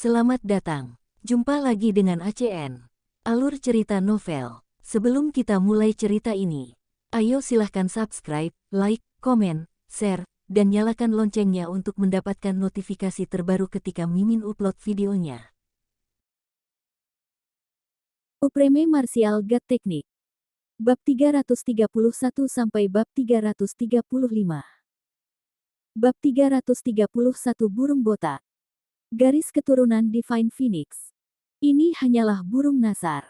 Selamat datang. Jumpa lagi dengan ACN. Alur cerita novel. Sebelum kita mulai cerita ini, ayo silahkan subscribe, like, komen, share, dan nyalakan loncengnya untuk mendapatkan notifikasi terbaru ketika Mimin upload videonya. Supreme Martial God Technique. Bab 331 sampai bab 335. Bab 331 Burung Botak. Garis keturunan Divine Phoenix. Ini hanyalah burung nasar.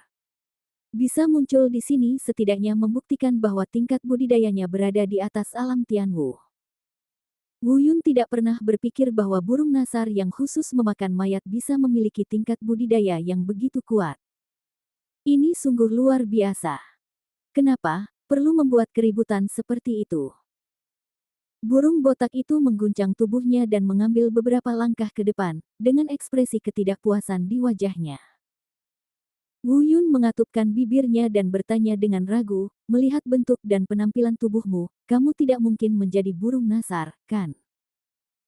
Bisa muncul di sini setidaknya membuktikan bahwa tingkat budidayanya berada di atas alam Tianwu. Wu Yun tidak pernah berpikir bahwa burung nasar yang khusus memakan mayat bisa memiliki tingkat budidaya yang begitu kuat. Ini sungguh luar biasa. Kenapa perlu membuat keributan seperti itu? Burung botak itu mengguncang tubuhnya dan mengambil beberapa langkah ke depan, dengan ekspresi ketidakpuasan di wajahnya. Wu Yun mengatupkan bibirnya dan bertanya dengan ragu, melihat bentuk dan penampilan tubuhmu, kamu tidak mungkin menjadi burung nasar, kan?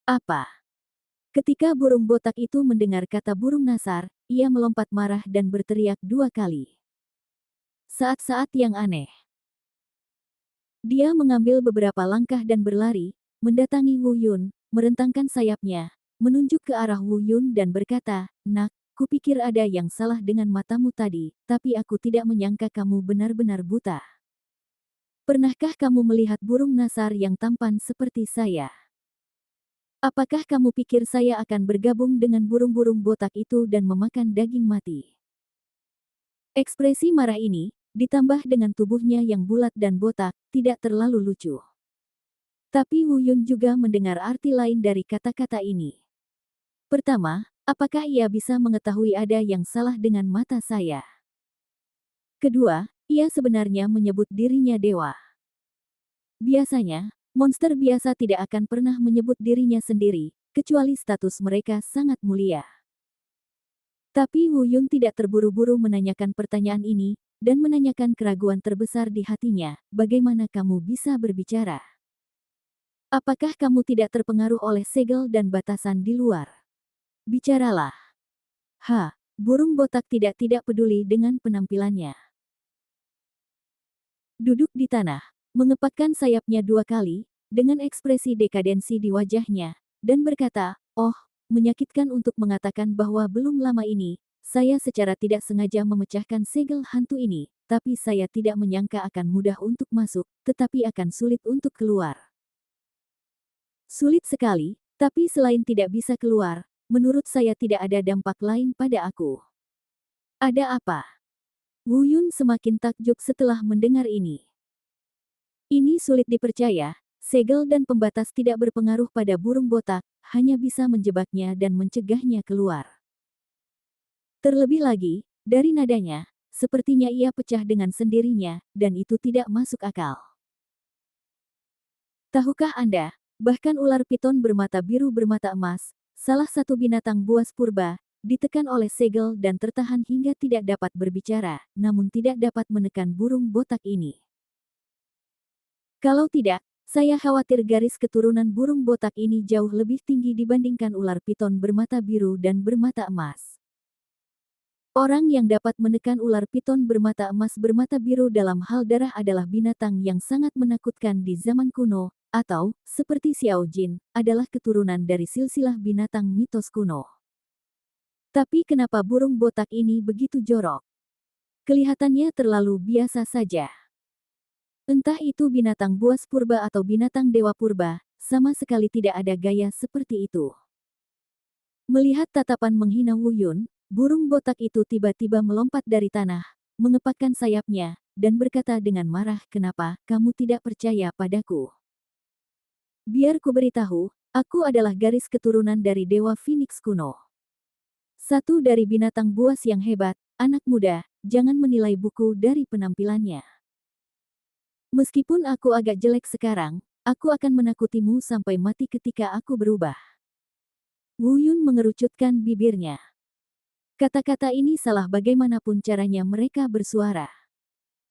Apa? Ketika burung botak itu mendengar kata burung nasar, ia melompat marah dan berteriak 2 kali. Saat-saat yang aneh. Dia mengambil beberapa langkah dan berlari, mendatangi Wu Yun, merentangkan sayapnya, menunjuk ke arah Wu Yun dan berkata, "Nak, kupikir ada yang salah dengan matamu tadi, tapi aku tidak menyangka kamu benar-benar buta. Pernahkah kamu melihat burung nasar yang tampan seperti saya? Apakah kamu pikir saya akan bergabung dengan burung-burung botak itu dan memakan daging mati?" Ekspresi marah ini, ditambah dengan tubuhnya yang bulat dan botak, tidak terlalu lucu. Tapi Wu Yun juga mendengar arti lain dari kata-kata ini. Pertama, apakah ia bisa mengetahui ada yang salah dengan mata saya? Kedua, ia sebenarnya menyebut dirinya dewa. Biasanya, monster biasa tidak akan pernah menyebut dirinya sendiri, kecuali status mereka sangat mulia. Tapi Wu Yun tidak terburu-buru menanyakan pertanyaan ini, dan menanyakan keraguan terbesar di hatinya, bagaimana kamu bisa berbicara? Apakah kamu tidak terpengaruh oleh segel dan batasan di luar? Bicaralah. Burung botak tidak peduli dengan penampilannya. Duduk di tanah, mengepakkan sayapnya 2 kali, dengan ekspresi dekadensi di wajahnya, dan berkata, "Oh, menyakitkan untuk mengatakan bahwa belum lama ini, saya secara tidak sengaja memecahkan segel hantu ini, tapi saya tidak menyangka akan mudah untuk masuk, tetapi akan sulit untuk keluar. Sulit sekali, tapi selain tidak bisa keluar, menurut saya tidak ada dampak lain pada aku." Ada apa? Wu Yun semakin takjub setelah mendengar ini. Ini sulit dipercaya, segel dan pembatas tidak berpengaruh pada burung botak, hanya bisa menjebaknya dan mencegahnya keluar. Terlebih lagi, dari nadanya, sepertinya ia pecah dengan sendirinya, dan itu tidak masuk akal. Tahukah Anda, bahkan ular piton bermata biru bermata emas, salah satu binatang buas purba, ditekan oleh segel dan tertahan hingga tidak dapat berbicara, namun tidak dapat menekan burung botak ini. Kalau tidak, saya khawatir garis keturunan burung botak ini jauh lebih tinggi dibandingkan ular piton bermata biru dan bermata emas. Orang yang dapat menekan ular piton bermata emas bermata biru dalam hal darah adalah binatang yang sangat menakutkan di zaman kuno, atau, seperti Xiao Jin, adalah keturunan dari silsilah binatang mitos kuno. Tapi kenapa burung botak ini begitu jorok? Kelihatannya terlalu biasa saja. Entah itu binatang buas purba atau binatang dewa purba, sama sekali tidak ada gaya seperti itu. Melihat tatapan menghina Wu Yun, burung botak itu tiba-tiba melompat dari tanah, mengepakkan sayapnya, dan berkata dengan marah, "Kenapa kamu tidak percaya padaku? Biar ku beritahu, aku adalah garis keturunan dari Dewa Phoenix kuno. Satu dari binatang buas yang hebat, anak muda, jangan menilai buku dari penampilannya. Meskipun aku agak jelek sekarang, aku akan menakutimu sampai mati ketika aku berubah." Wu Yun mengerucutkan bibirnya. Kata-kata ini salah bagaimanapun caranya mereka bersuara.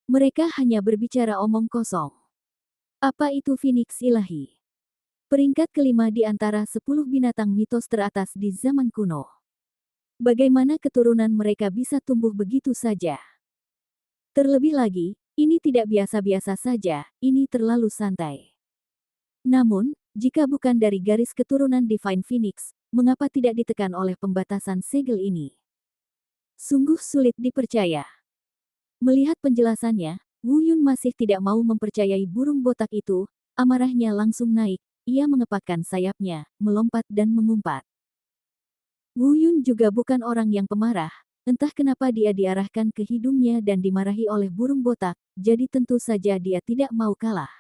Mereka hanya berbicara omong kosong. Apa itu Phoenix ilahi? Peringkat kelima di antara 10 binatang mitos teratas di zaman kuno. Bagaimana keturunan mereka bisa tumbuh begitu saja? Terlebih lagi, ini tidak biasa-biasa saja, ini terlalu santai. Namun, jika bukan dari garis keturunan Divine Phoenix, mengapa tidak ditekan oleh pembatasan segel ini? Sungguh sulit dipercaya. Melihat penjelasannya, Wu Yun masih tidak mau mempercayai burung botak itu, amarahnya langsung naik, ia mengepakkan sayapnya, melompat dan mengumpat. Wu Yun juga bukan orang yang pemarah, entah kenapa dia diarahkan ke hidungnya dan dimarahi oleh burung botak, jadi tentu saja dia tidak mau kalah.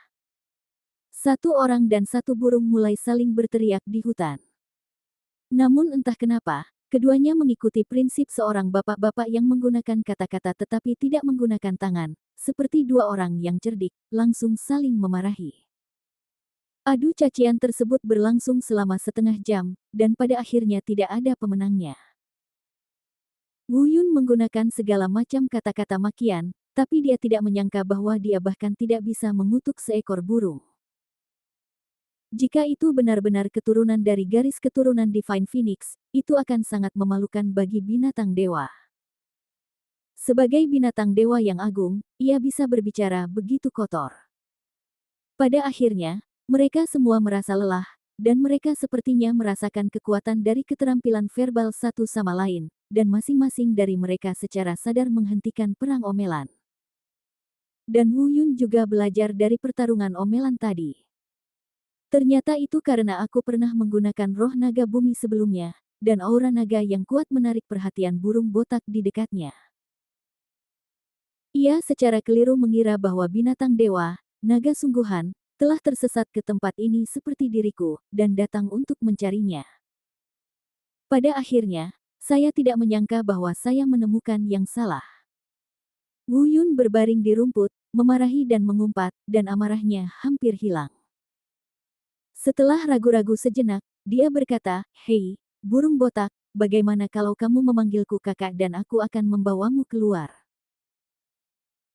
Satu orang dan satu burung mulai saling berteriak di hutan. Namun entah kenapa, keduanya mengikuti prinsip seorang bapak-bapak yang menggunakan kata-kata tetapi tidak menggunakan tangan, seperti dua orang yang cerdik, langsung saling memarahi. Adu cacian tersebut berlangsung selama setengah jam, dan pada akhirnya tidak ada pemenangnya. Wu Yun menggunakan segala macam kata-kata makian, tapi dia tidak menyangka bahwa dia bahkan tidak bisa mengutuk seekor burung. Jika itu benar-benar keturunan dari garis keturunan Divine Phoenix, itu akan sangat memalukan bagi binatang dewa. Sebagai binatang dewa yang agung, ia bisa berbicara begitu kotor. Pada akhirnya, mereka semua merasa lelah, dan mereka sepertinya merasakan kekuatan dari keterampilan verbal satu sama lain, dan masing-masing dari mereka secara sadar menghentikan perang omelan. Dan Wu Yun juga belajar dari pertarungan omelan tadi. Ternyata itu karena aku pernah menggunakan roh naga bumi sebelumnya, dan aura naga yang kuat menarik perhatian burung botak di dekatnya. Ia secara keliru mengira bahwa binatang dewa, naga sungguhan, telah tersesat ke tempat ini seperti diriku, dan datang untuk mencarinya. Pada akhirnya, saya tidak menyangka bahwa saya menemukan yang salah. Wu Yun berbaring di rumput, memarahi dan mengumpat, dan amarahnya hampir hilang. Setelah ragu-ragu sejenak, dia berkata, "Hei, burung botak, bagaimana kalau kamu memanggilku kakak dan aku akan membawamu keluar?"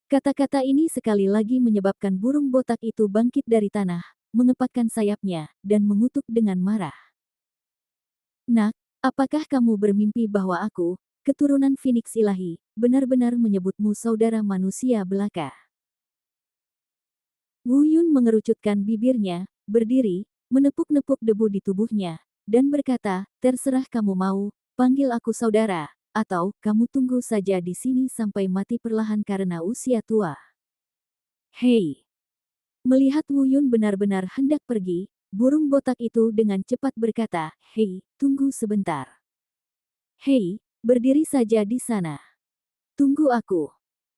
Kata-kata ini sekali lagi menyebabkan burung botak itu bangkit dari tanah, mengepakkan sayapnya, dan mengutuk dengan marah. "Nak, apakah kamu bermimpi bahwa aku, keturunan Phoenix ilahi, benar-benar menyebutmu saudara manusia belaka?" Wu Yun mengerucutkan bibirnya, berdiri, menepuk-nepuk debu di tubuhnya, dan berkata, "Terserah kamu mau, panggil aku saudara, atau kamu tunggu saja di sini sampai mati perlahan karena usia tua." Hei! Melihat Wu Yun benar-benar hendak pergi, burung botak itu dengan cepat berkata, "Hei, tunggu sebentar. Hei, berdiri saja di sana. Tunggu aku.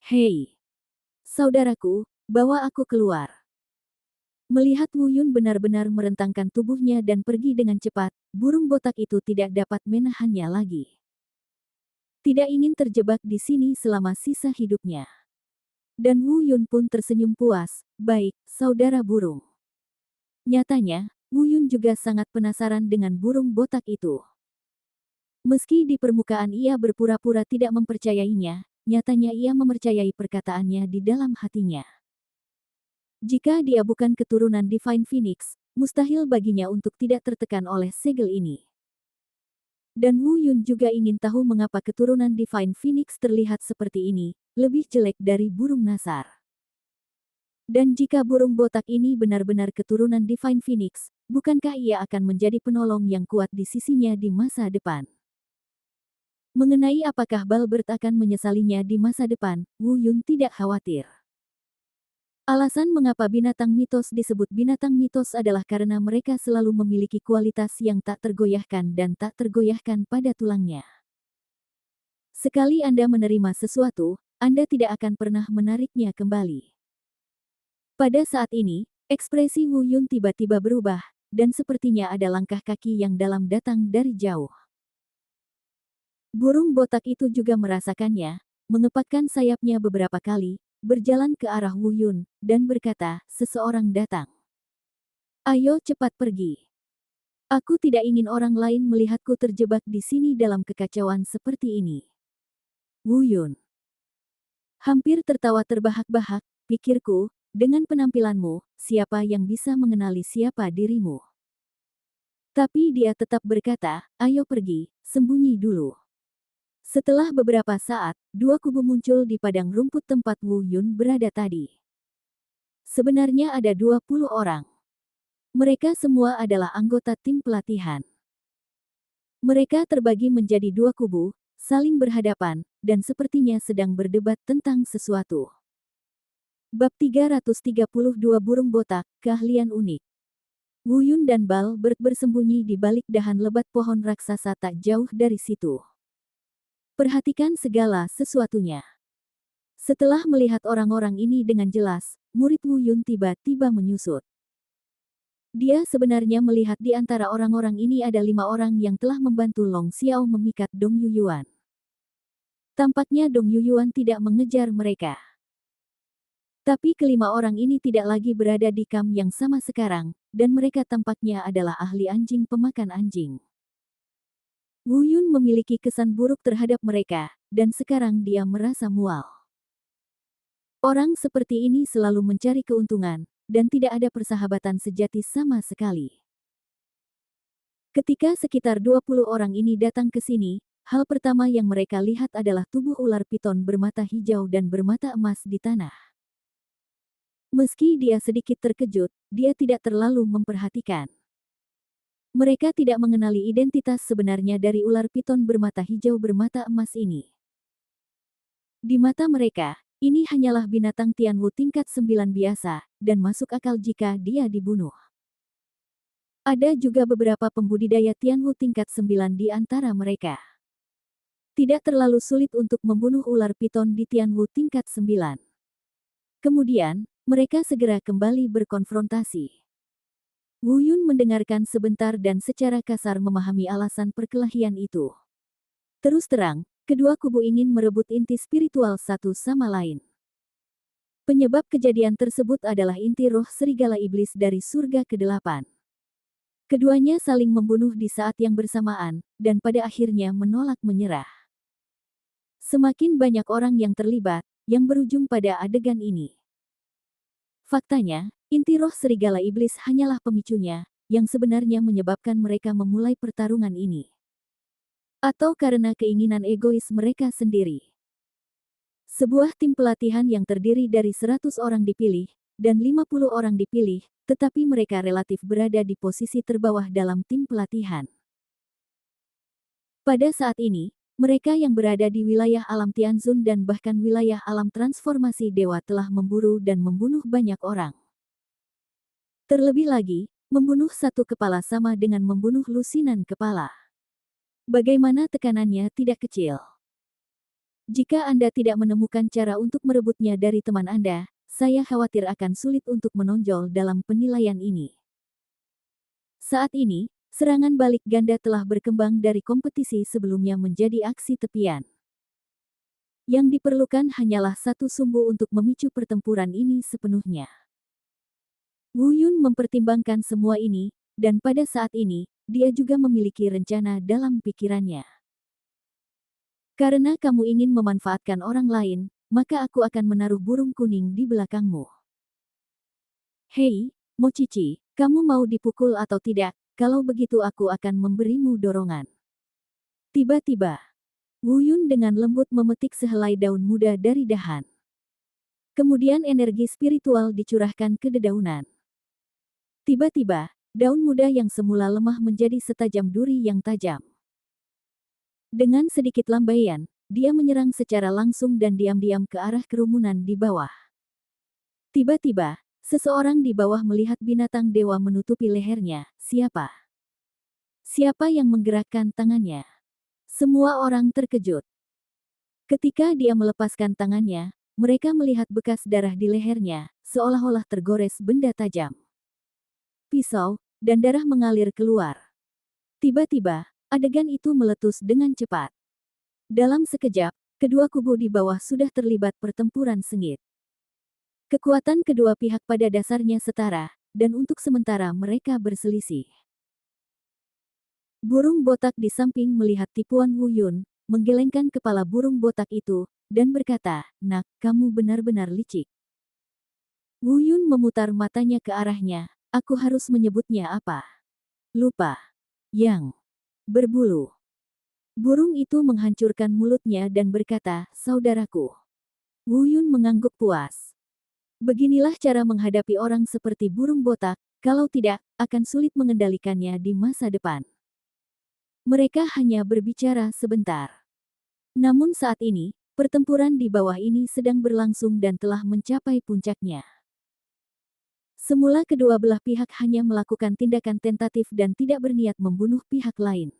Hei, saudaraku, bawa aku keluar." Melihat Wu Yun benar-benar merentangkan tubuhnya dan pergi dengan cepat, burung botak itu tidak dapat menahannya lagi. Tidak ingin terjebak di sini selama sisa hidupnya. Dan Wu Yun pun tersenyum puas, "Baik, saudara burung." Nyatanya, Wu Yun juga sangat penasaran dengan burung botak itu. Meski di permukaan ia berpura-pura tidak mempercayainya, nyatanya ia mempercayai perkataannya di dalam hatinya. Jika dia bukan keturunan Divine Phoenix, mustahil baginya untuk tidak tertekan oleh segel ini. Dan Wu Yun juga ingin tahu mengapa keturunan Divine Phoenix terlihat seperti ini, lebih jelek dari burung nasar. Dan jika burung botak ini benar-benar keturunan Divine Phoenix, bukankah ia akan menjadi penolong yang kuat di sisinya di masa depan? Mengenai apakah Balbert akan menyesalinya di masa depan, Wu Yun tidak khawatir. Alasan mengapa binatang mitos disebut binatang mitos adalah karena mereka selalu memiliki kualitas yang tak tergoyahkan dan tak tergoyahkan pada tulangnya. Sekali Anda menerima sesuatu, Anda tidak akan pernah menariknya kembali. Pada saat ini, ekspresi Wu Yun tiba-tiba berubah, dan sepertinya ada langkah kaki yang dalam datang dari jauh. Burung botak itu juga merasakannya, mengepakkan sayapnya beberapa kali, berjalan ke arah Wu Yun, dan berkata, "Seseorang datang. Ayo cepat pergi. Aku tidak ingin orang lain melihatku terjebak di sini dalam kekacauan seperti ini." Wu Yun hampir tertawa terbahak-bahak, "Pikirku, dengan penampilanmu, siapa yang bisa mengenali siapa dirimu?" Tapi dia tetap berkata, "Ayo pergi, sembunyi dulu." Setelah beberapa saat, dua kubu muncul di padang rumput tempat Wu Yun berada tadi. Sebenarnya ada 20 orang. Mereka semua adalah anggota tim pelatihan. Mereka terbagi menjadi dua kubu, saling berhadapan, dan sepertinya sedang berdebat tentang sesuatu. Bab 332 Burung Botak, Keahlian Unik. Wu Yun dan Bal bersembunyi di balik dahan lebat pohon raksasa tak jauh dari situ. Perhatikan segala sesuatunya. Setelah melihat orang-orang ini dengan jelas, murid Wu Yun tiba-tiba menyusut. Dia sebenarnya melihat di antara orang-orang ini ada 5 orang yang telah membantu Long Xiao memikat Dong Yuyuan. Tampaknya Dong Yuyuan tidak mengejar mereka. Tapi kelima orang ini tidak lagi berada di kamp yang sama sekarang, dan mereka tampaknya adalah ahli anjing pemakan anjing. Wu Yun memiliki kesan buruk terhadap mereka, dan sekarang dia merasa mual. Orang seperti ini selalu mencari keuntungan, dan tidak ada persahabatan sejati sama sekali. Ketika sekitar 20 orang ini datang ke sini, hal pertama yang mereka lihat adalah tubuh ular piton bermata hijau dan bermata emas di tanah. Meski dia sedikit terkejut, dia tidak terlalu memperhatikan. Mereka tidak mengenali identitas sebenarnya dari ular piton bermata hijau bermata emas ini. Di mata mereka, ini hanyalah binatang Tianwu tingkat 9 biasa, dan masuk akal jika dia dibunuh. Ada juga beberapa pembudidaya Tianwu tingkat 9 di antara mereka. Tidak terlalu sulit untuk membunuh ular piton di Tianwu tingkat 9. Kemudian, mereka segera kembali berkonfrontasi. Wu Yun mendengarkan sebentar dan secara kasar memahami alasan perkelahian itu. Terus terang, kedua kubu ingin merebut inti spiritual satu sama lain. Penyebab kejadian tersebut adalah inti roh serigala iblis dari surga ke-8. Keduanya saling membunuh di saat yang bersamaan, dan pada akhirnya menolak menyerah. Semakin banyak orang yang terlibat, yang berujung pada adegan ini. Faktanya, inti roh serigala iblis hanyalah pemicunya, yang sebenarnya menyebabkan mereka memulai pertarungan ini. Atau karena keinginan egois mereka sendiri. Sebuah tim pelatihan yang terdiri dari 100 orang dipilih, dan 50 orang dipilih, tetapi mereka relatif berada di posisi terbawah dalam tim pelatihan. Pada saat ini, mereka yang berada di wilayah alam Tianzun dan bahkan wilayah alam transformasi dewa telah memburu dan membunuh banyak orang. Terlebih lagi, membunuh satu kepala sama dengan membunuh lusinan kepala. Bagaimana tekanannya tidak kecil. Jika Anda tidak menemukan cara untuk merebutnya dari teman Anda, saya khawatir akan sulit untuk menonjol dalam penilaian ini. Saat ini, serangan balik ganda telah berkembang dari kompetisi sebelumnya menjadi aksi tepian. Yang diperlukan hanyalah satu sumbu untuk memicu pertempuran ini sepenuhnya. Wu Yun mempertimbangkan semua ini, dan pada saat ini, dia juga memiliki rencana dalam pikirannya. Karena kamu ingin memanfaatkan orang lain, maka aku akan menaruh burung kuning di belakangmu. Hei, Mochichi, kamu mau dipukul atau tidak? Kalau begitu aku akan memberimu dorongan. Tiba-tiba, Wu Yun dengan lembut memetik sehelai daun muda dari dahan. Kemudian energi spiritual dicurahkan ke dedaunan. Tiba-tiba, daun muda yang semula lemah menjadi setajam duri yang tajam. Dengan sedikit lambaian, dia menyerang secara langsung dan diam-diam ke arah kerumunan di bawah. Tiba-tiba, seseorang di bawah melihat binatang dewa menutupi lehernya. Siapa? Siapa yang menggerakkan tangannya? Semua orang terkejut. Ketika dia melepaskan tangannya, mereka melihat bekas darah di lehernya, seolah-olah tergores benda tajam. Pisau, dan darah mengalir keluar. Tiba-tiba, adegan itu meletus dengan cepat. Dalam sekejap, kedua kubu di bawah sudah terlibat pertempuran sengit. Kekuatan kedua pihak pada dasarnya setara, dan untuk sementara mereka berselisih. Burung botak di samping melihat tipuan Wu Yun, menggelengkan kepala burung botak itu, dan berkata, "Nak, kamu benar-benar licik." Wu Yun memutar matanya ke arahnya, "Aku harus menyebutnya apa? Lupa. Yang berbulu." Burung itu menghancurkan mulutnya dan berkata, "Saudaraku." Wu Yun mengangguk puas. Beginilah cara menghadapi orang seperti burung botak, kalau tidak, akan sulit mengendalikannya di masa depan. Mereka hanya berbicara sebentar. Namun saat ini, pertempuran di bawah ini sedang berlangsung dan telah mencapai puncaknya. Semula kedua belah pihak hanya melakukan tindakan tentatif dan tidak berniat membunuh pihak lain.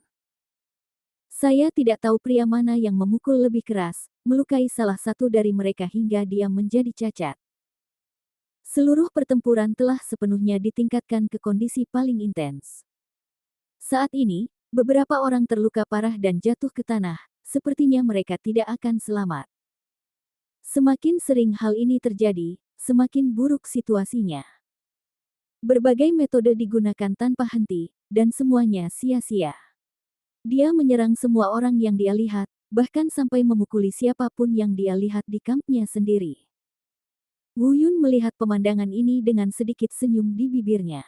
Saya tidak tahu pria mana yang memukul lebih keras, melukai salah satu dari mereka hingga dia menjadi cacat. Seluruh pertempuran telah sepenuhnya ditingkatkan ke kondisi paling intens. Saat ini, beberapa orang terluka parah dan jatuh ke tanah, sepertinya mereka tidak akan selamat. Semakin sering hal ini terjadi, semakin buruk situasinya. Berbagai metode digunakan tanpa henti, dan semuanya sia-sia. Dia menyerang semua orang yang dia lihat, bahkan sampai memukuli siapapun yang dia lihat di kampnya sendiri. Wu Yun melihat pemandangan ini dengan sedikit senyum di bibirnya.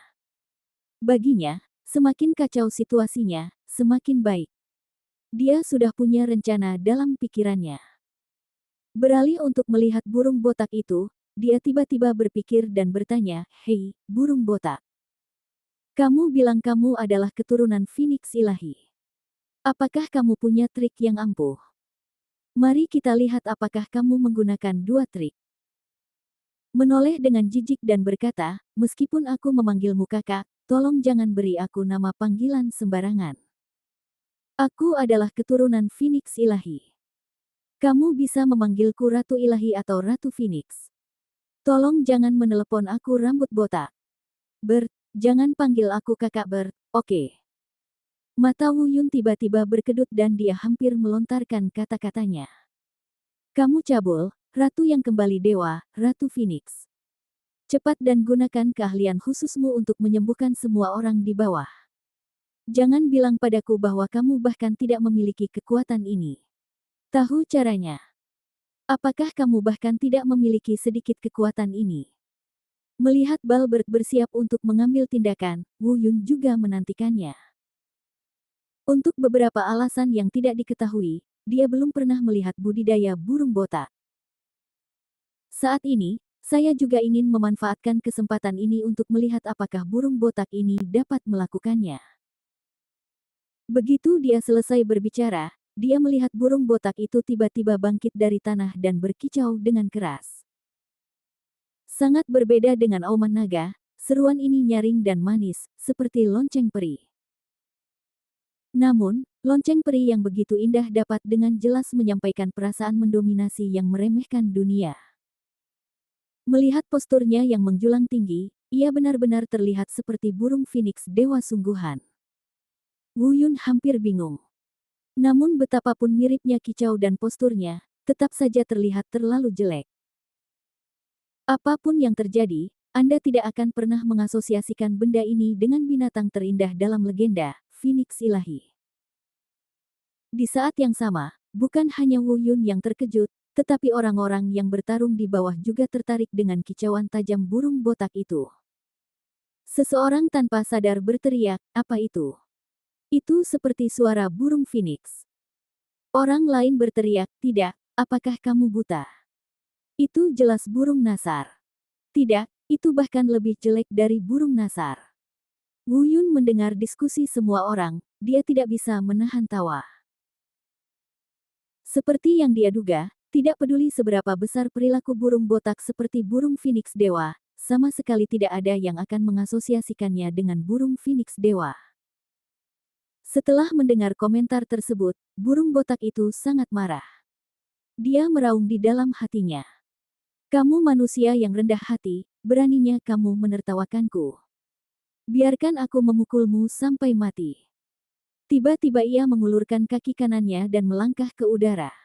Baginya, semakin kacau situasinya, semakin baik. Dia sudah punya rencana dalam pikirannya. Beralih untuk melihat burung botak itu, dia tiba-tiba berpikir dan bertanya, "Hei, burung botak. Kamu bilang kamu adalah keturunan Phoenix ilahi. Apakah kamu punya trik yang ampuh? Mari kita lihat apakah kamu menggunakan dua trik." Menoleh dengan jijik dan berkata, "Meskipun aku memanggilmu kakak, tolong jangan beri aku nama panggilan sembarangan. Aku adalah keturunan Phoenix ilahi. Kamu bisa memanggilku Ratu Ilahi atau Ratu Phoenix. Tolong jangan menelepon aku rambut botak. Bert, jangan panggil aku kakak Bert, oke?" Mata Wu Yun tiba-tiba berkedut dan dia hampir melontarkan kata-katanya. "Kamu cabul, ratu yang kembali dewa, Ratu Phoenix. Cepat dan gunakan keahlian khususmu untuk menyembuhkan semua orang di bawah. Jangan bilang padaku bahwa kamu bahkan tidak memiliki kekuatan ini. Tahu caranya. Apakah kamu bahkan tidak memiliki sedikit kekuatan ini?" Melihat Balbert bersiap untuk mengambil tindakan, Wu Yun juga menantikannya. Untuk beberapa alasan yang tidak diketahui, dia belum pernah melihat budidaya burung botak. Saat ini, saya juga ingin memanfaatkan kesempatan ini untuk melihat apakah burung botak ini dapat melakukannya. Begitu dia selesai berbicara, dia melihat burung botak itu tiba-tiba bangkit dari tanah dan berkicau dengan keras. Sangat berbeda dengan auman naga, seruan ini nyaring dan manis, seperti lonceng peri. Namun, lonceng peri yang begitu indah dapat dengan jelas menyampaikan perasaan mendominasi yang meremehkan dunia. Melihat posturnya yang menjulang tinggi, ia benar-benar terlihat seperti burung phoenix dewa sungguhan. Wu Yun hampir bingung. Namun betapapun miripnya kicau dan posturnya, tetap saja terlihat terlalu jelek. Apapun yang terjadi, Anda tidak akan pernah mengasosiasikan benda ini dengan binatang terindah dalam legenda, Phoenix ilahi. Di saat yang sama, bukan hanya Wu Yun yang terkejut, tetapi orang-orang yang bertarung di bawah juga tertarik dengan kicauan tajam burung botak itu. Seseorang tanpa sadar berteriak, "Apa itu?" Itu seperti suara burung phoenix. Orang lain berteriak, "Tidak, apakah kamu buta? Itu jelas burung nasar." "Tidak, itu bahkan lebih jelek dari burung nasar." Wu Yun mendengar diskusi semua orang, dia tidak bisa menahan tawa. Seperti yang dia duga, tidak peduli seberapa besar perilaku burung botak seperti burung phoenix dewa, sama sekali tidak ada yang akan mengasosiasikannya dengan burung phoenix dewa. Setelah mendengar komentar tersebut, burung botak itu sangat marah. Dia meraung di dalam hatinya. "Kamu manusia yang rendah hati, beraninya kamu menertawakanku. Biarkan aku memukulmu sampai mati." Tiba-tiba ia mengulurkan kaki kanannya dan melangkah ke udara.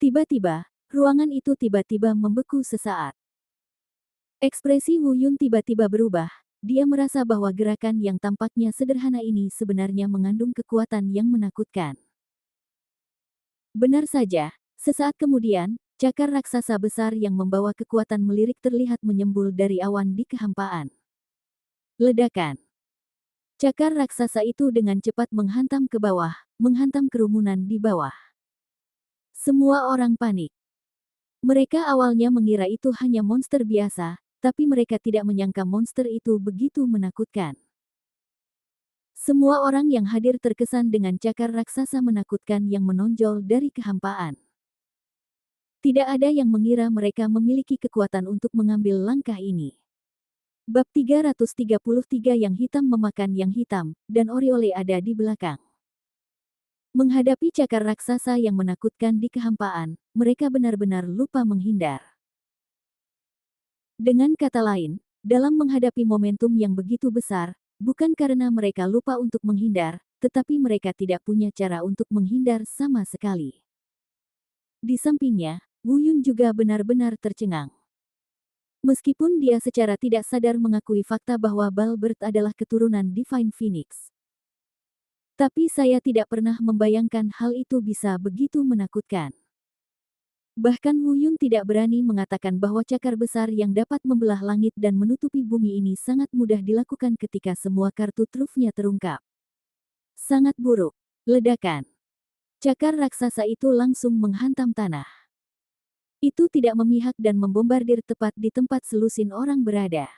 Tiba-tiba, ruangan itu tiba-tiba membeku sesaat. Ekspresi Wu Yun tiba-tiba berubah, dia merasa bahwa gerakan yang tampaknya sederhana ini sebenarnya mengandung kekuatan yang menakutkan. Benar saja, sesaat kemudian, cakar raksasa besar yang membawa kekuatan melirik terlihat menyembul dari awan di kehampaan. Ledakan. Cakar raksasa itu dengan cepat menghantam ke bawah, menghantam kerumunan di bawah. Semua orang panik. Mereka awalnya mengira itu hanya monster biasa, tapi mereka tidak menyangka monster itu begitu menakutkan. Semua orang yang hadir terkesan dengan cakar raksasa menakutkan yang menonjol dari kehampaan. Tidak ada yang mengira mereka memiliki kekuatan untuk mengambil langkah ini. Bab 333 yang hitam memakan yang hitam, dan Oriole ada di belakang. Menghadapi cakar raksasa yang menakutkan di kehampaan, mereka benar-benar lupa menghindar. Dengan kata lain, dalam menghadapi momentum yang begitu besar, bukan karena mereka lupa untuk menghindar, tetapi mereka tidak punya cara untuk menghindar sama sekali. Di sampingnya, Wu Yun juga benar-benar tercengang. Meskipun dia secara tidak sadar mengakui fakta bahwa Balbert adalah keturunan Divine Phoenix. Tapi saya tidak pernah membayangkan hal itu bisa begitu menakutkan. Bahkan Wu Yun tidak berani mengatakan bahwa cakar besar yang dapat membelah langit dan menutupi bumi ini sangat mudah dilakukan ketika semua kartu trufnya terungkap. Sangat buruk. Ledakan. Cakar raksasa itu langsung menghantam tanah. Itu tidak memihak dan membombardir tepat di tempat selusin orang berada.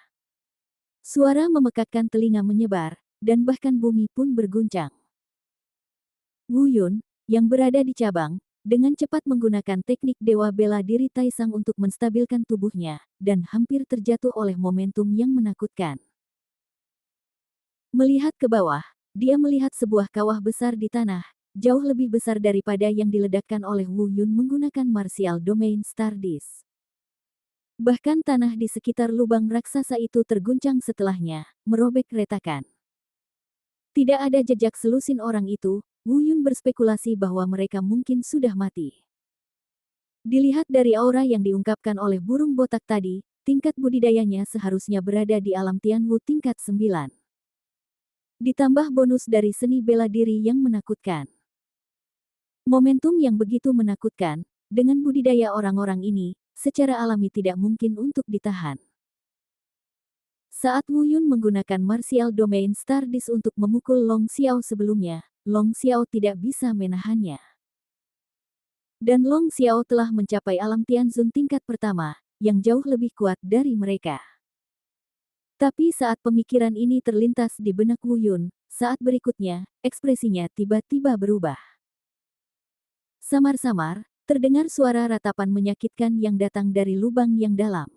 Suara memekakkan telinga menyebar, dan bahkan bumi pun berguncang. Wu Yun, yang berada di cabang, dengan cepat menggunakan teknik Dewa Bela Diri Taisang untuk menstabilkan tubuhnya, dan hampir terjatuh oleh momentum yang menakutkan. Melihat ke bawah, dia melihat sebuah kawah besar di tanah, jauh lebih besar daripada yang diledakkan oleh Wu Yun menggunakan Martial Domain Stardust. Bahkan tanah di sekitar lubang raksasa itu terguncang setelahnya, merobek retakan. Tidak ada jejak selusin orang itu, Wu Yun berspekulasi bahwa mereka mungkin sudah mati. Dilihat dari aura yang diungkapkan oleh burung botak tadi, tingkat budidayanya seharusnya berada di alam Tianwu tingkat 9. Ditambah bonus dari seni bela diri yang menakutkan. Momentum yang begitu menakutkan, dengan budidaya orang-orang ini, secara alami tidak mungkin untuk ditahan. Saat Wu Yun menggunakan Martial Domain Stardust untuk memukul Long Xiao sebelumnya, Long Xiao tidak bisa menahannya. Dan Long Xiao telah mencapai alam Tianzun tingkat pertama, yang jauh lebih kuat dari mereka. Tapi saat pemikiran ini terlintas di benak Wu Yun, saat berikutnya, ekspresinya tiba-tiba berubah. Samar-samar, terdengar suara ratapan menyakitkan yang datang dari lubang yang dalam.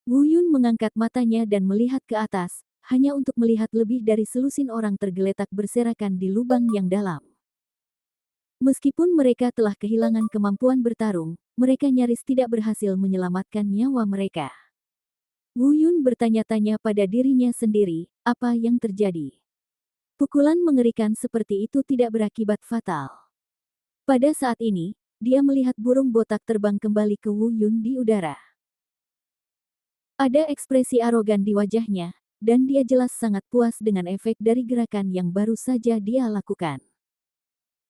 Wu Yun mengangkat matanya dan melihat ke atas, hanya untuk melihat lebih dari selusin orang tergeletak berserakan di lubang yang dalam. Meskipun mereka telah kehilangan kemampuan bertarung, mereka nyaris tidak berhasil menyelamatkan nyawa mereka. Wu Yun bertanya-tanya pada dirinya sendiri, apa yang terjadi? Pukulan mengerikan seperti itu tidak berakibat fatal. Pada saat ini, dia melihat burung botak terbang kembali ke Wu Yun di udara. Ada ekspresi arogan di wajahnya, dan dia jelas sangat puas dengan efek dari gerakan yang baru saja dia lakukan.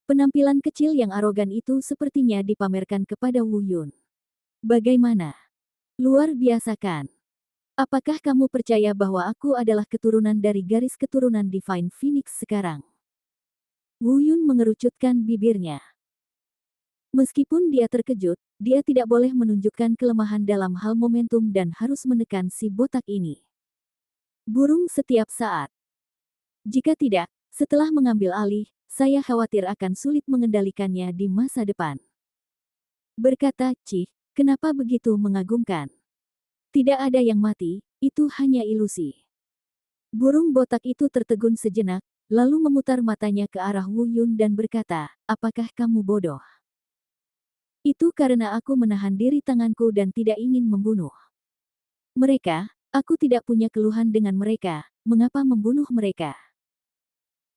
Penampilan kecil yang arogan itu sepertinya dipamerkan kepada Wu Yun. Bagaimana? Luar biasa kan? Apakah kamu percaya bahwa aku adalah keturunan dari garis keturunan Divine Phoenix sekarang? Wu Yun mengerucutkan bibirnya. Meskipun dia terkejut, dia tidak boleh menunjukkan kelemahan dalam hal momentum dan harus menekan si botak ini. Burung setiap saat. Jika tidak, setelah mengambil alih, saya khawatir akan sulit mengendalikannya di masa depan. Berkata Cih, kenapa begitu mengagumkan? Tidak ada yang mati, itu hanya ilusi. Burung botak itu tertegun sejenak, lalu memutar matanya ke arah Wu Yun dan berkata, apakah kamu bodoh? Itu karena aku menahan diri tanganku dan tidak ingin membunuh mereka. Aku tidak punya keluhan dengan mereka, mengapa membunuh mereka?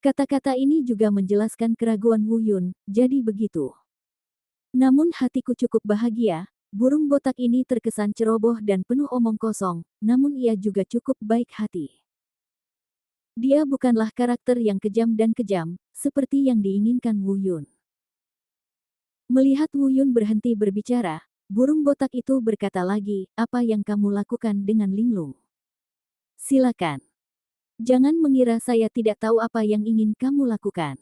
Kata-kata ini juga menjelaskan keraguan Wu Yun, jadi begitu. Namun hatiku cukup bahagia, burung botak ini terkesan ceroboh dan penuh omong kosong, namun ia juga cukup baik hati. Dia bukanlah karakter yang kejam dan kejam, seperti yang diinginkan Wu Yun. Melihat Wu Yun berhenti berbicara, burung botak itu berkata lagi, apa yang kamu lakukan dengan linglung? Silakan. Jangan mengira saya tidak tahu apa yang ingin kamu lakukan.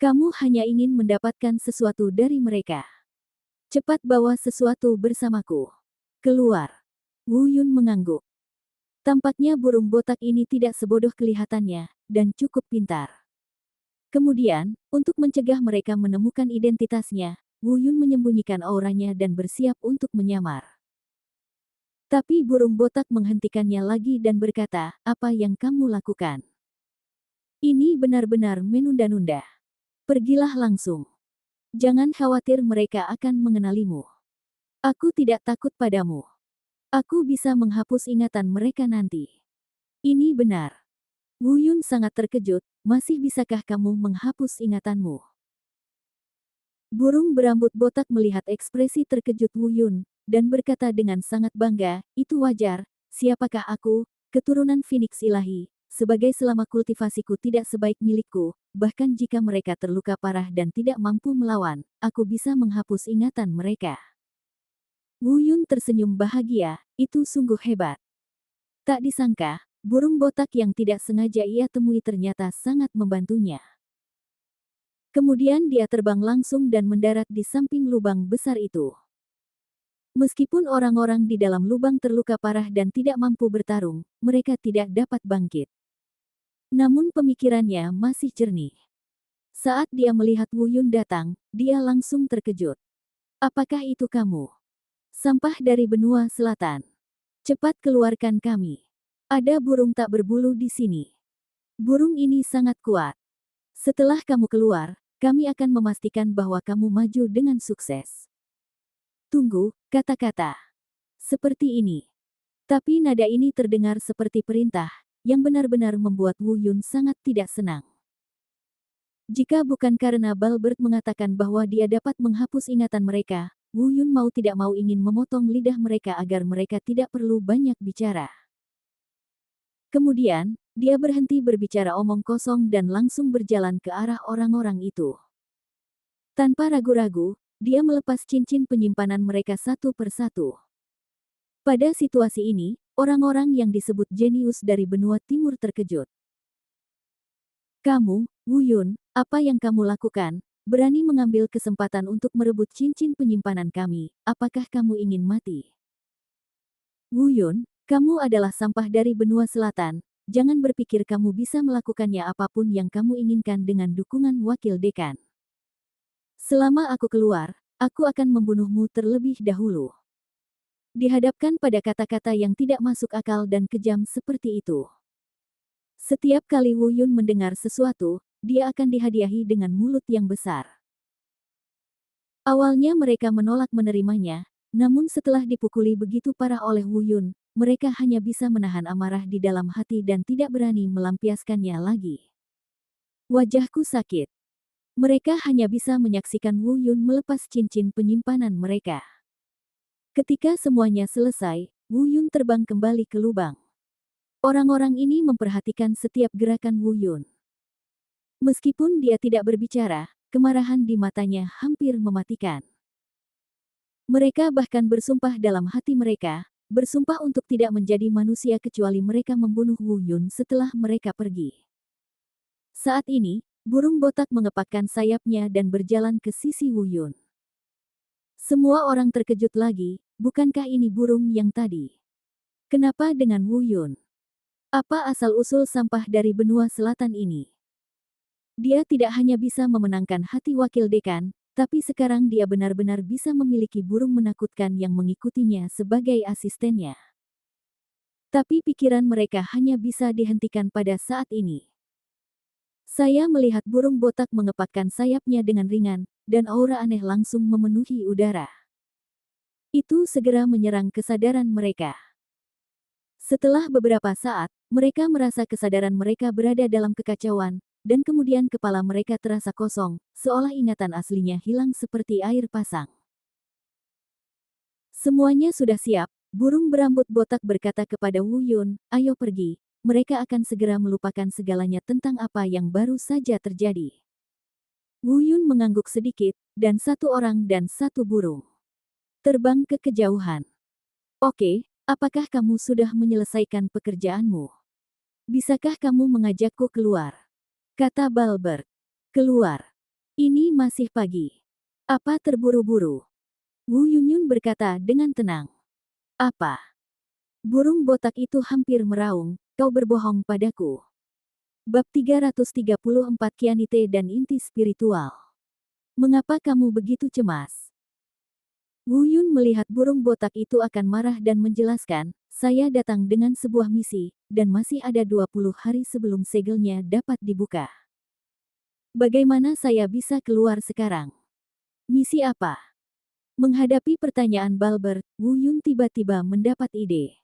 Kamu hanya ingin mendapatkan sesuatu dari mereka. Cepat bawa sesuatu bersamaku. Keluar. Wu Yun mengangguk. Tampaknya burung botak ini tidak sebodoh kelihatannya, dan cukup pintar. Kemudian, untuk mencegah mereka menemukan identitasnya, Wu Yun menyembunyikan auranya dan bersiap untuk menyamar. Tapi burung botak menghentikannya lagi dan berkata, "Apa yang kamu lakukan? Ini benar-benar menunda-nunda. Pergilah langsung. Jangan khawatir mereka akan mengenalimu. Aku tidak takut padamu. Aku bisa menghapus ingatan mereka nanti." Ini benar. Wu Yun sangat terkejut, masih bisakah kamu menghapus ingatanmu? Burung berambut botak melihat ekspresi terkejut Wu Yun, dan berkata dengan sangat bangga, "Itu wajar, siapakah aku, keturunan Phoenix ilahi, sebagai selama kultivasiku tidak sebaik milikku, bahkan jika mereka terluka parah dan tidak mampu melawan, aku bisa menghapus ingatan mereka." Wu Yun tersenyum bahagia, itu sungguh hebat. Tak disangka, burung botak yang tidak sengaja ia temui ternyata sangat membantunya. Kemudian dia terbang langsung dan mendarat di samping lubang besar itu. Meskipun orang-orang di dalam lubang terluka parah dan tidak mampu bertarung, mereka tidak dapat bangkit. Namun pemikirannya masih jernih. Saat dia melihat Wu Yun datang, dia langsung terkejut. "Apakah itu kamu? Sampah dari benua selatan. Cepat keluarkan kami. Ada burung tak berbulu di sini. Burung ini sangat kuat. Setelah kamu keluar, kami akan memastikan bahwa kamu maju dengan sukses." "Tunggu," kata-kata. Seperti ini. Tapi nada ini terdengar seperti perintah, yang benar-benar membuat Wu Yun sangat tidak senang. Jika bukan karena Balbert mengatakan bahwa dia dapat menghapus ingatan mereka, Wu Yun mau tidak mau ingin memotong lidah mereka agar mereka tidak perlu banyak bicara. Kemudian, dia berhenti berbicara omong kosong dan langsung berjalan ke arah orang-orang itu. Tanpa ragu-ragu, dia melepas cincin penyimpanan mereka satu persatu. Pada situasi ini, orang-orang yang disebut jenius dari benua timur terkejut. "Kamu, Wu Yun, apa yang kamu lakukan? Berani mengambil kesempatan untuk merebut cincin penyimpanan kami, apakah kamu ingin mati?" "Wu Yun, kamu adalah sampah dari benua selatan, jangan berpikir kamu bisa melakukannya apapun yang kamu inginkan dengan dukungan wakil dekan. Selama aku keluar, aku akan membunuhmu terlebih dahulu." Dihadapkan pada kata-kata yang tidak masuk akal dan kejam seperti itu, setiap kali Wu Yun mendengar sesuatu, dia akan dihadiahi dengan mulut yang besar. Awalnya mereka menolak menerimanya, namun setelah dipukuli begitu parah oleh Wu Yun, mereka hanya bisa menahan amarah di dalam hati dan tidak berani melampiaskannya lagi. "Wajahku sakit." Mereka hanya bisa menyaksikan Wu Yun melepas cincin penyimpanan mereka. Ketika semuanya selesai, Wu Yun terbang kembali ke lubang. Orang-orang ini memperhatikan setiap gerakan Wu Yun. Meskipun dia tidak berbicara, kemarahan di matanya hampir mematikan. Mereka bahkan bersumpah dalam hati mereka, bersumpah untuk tidak menjadi manusia kecuali mereka membunuh Wu Yun setelah mereka pergi. Saat ini, burung botak mengepakkan sayapnya dan berjalan ke sisi Wu Yun. Semua orang terkejut lagi, bukankah ini burung yang tadi? Kenapa dengan Wu Yun? Apa asal-usul sampah dari benua selatan ini? Dia tidak hanya bisa memenangkan hati wakil dekan, tapi sekarang dia benar-benar bisa memiliki burung menakutkan yang mengikutinya sebagai asistennya. Tapi pikiran mereka hanya bisa dihentikan pada saat ini. Saya melihat burung botak mengepakkan sayapnya dengan ringan, dan aura aneh langsung memenuhi udara. Itu segera menyerang kesadaran mereka. Setelah beberapa saat, mereka merasa kesadaran mereka berada dalam kekacauan, dan kemudian kepala mereka terasa kosong, seolah ingatan aslinya hilang seperti air pasang. Semuanya sudah siap, burung berambut botak berkata kepada Wu Yun, "Ayo pergi, mereka akan segera melupakan segalanya tentang apa yang baru saja terjadi." Wu Yun mengangguk sedikit, dan satu orang dan satu burung terbang ke kejauhan. "Oke, apakah kamu sudah menyelesaikan pekerjaanmu?" Bisakah kamu mengajakku keluar? Kata Balbert. Keluar. Ini masih pagi. Apa terburu-buru? Wu Yunyun berkata dengan tenang. Apa? Burung botak itu hampir meraung, kau berbohong padaku. Bab 334 Kianite dan Inti Spiritual. Mengapa kamu begitu cemas? Wu Yun melihat burung botak itu akan marah dan menjelaskan, saya datang dengan sebuah misi, dan masih ada 20 hari sebelum segelnya dapat dibuka. Bagaimana saya bisa keluar sekarang? Misi apa? Menghadapi pertanyaan Balbert, Wu Yun tiba-tiba mendapat ide.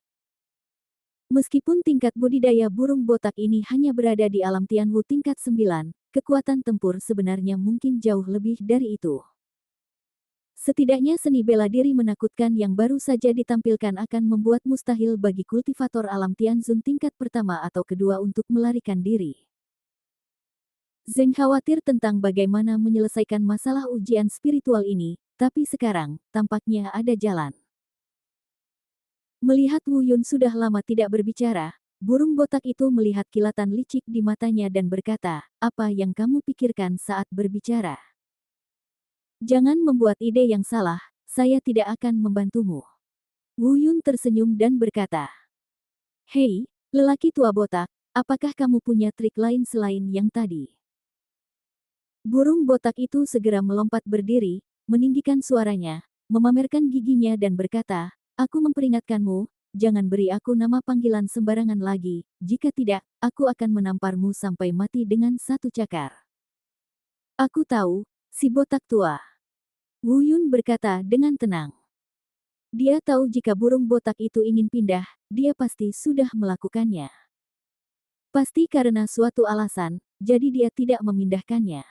Meskipun tingkat budidaya burung botak ini hanya berada di alam Tianwu tingkat 9, kekuatan tempur sebenarnya mungkin jauh lebih dari itu. Setidaknya seni bela diri menakutkan yang baru saja ditampilkan akan membuat mustahil bagi kultivator alam Tianzun tingkat pertama atau kedua untuk melarikan diri. Zeng khawatir tentang bagaimana menyelesaikan masalah ujian spiritual ini, tapi sekarang, tampaknya ada jalan. Melihat Wu Yun sudah lama tidak berbicara, burung botak itu melihat kilatan licik di matanya dan berkata, apa yang kamu pikirkan saat berbicara? Jangan membuat ide yang salah, saya tidak akan membantumu. Wu Yun tersenyum dan berkata, hei, lelaki tua botak, apakah kamu punya trik lain selain yang tadi? Burung botak itu segera melompat berdiri, meninggikan suaranya, memamerkan giginya dan berkata, aku memperingatkanmu, jangan beri aku nama panggilan sembarangan lagi, jika tidak, aku akan menamparmu sampai mati dengan satu cakar. Aku tahu, si botak tua. Wu Yun berkata dengan tenang. Dia tahu jika burung botak itu ingin pindah, dia pasti sudah melakukannya. Pasti karena suatu alasan, jadi dia tidak memindahkannya.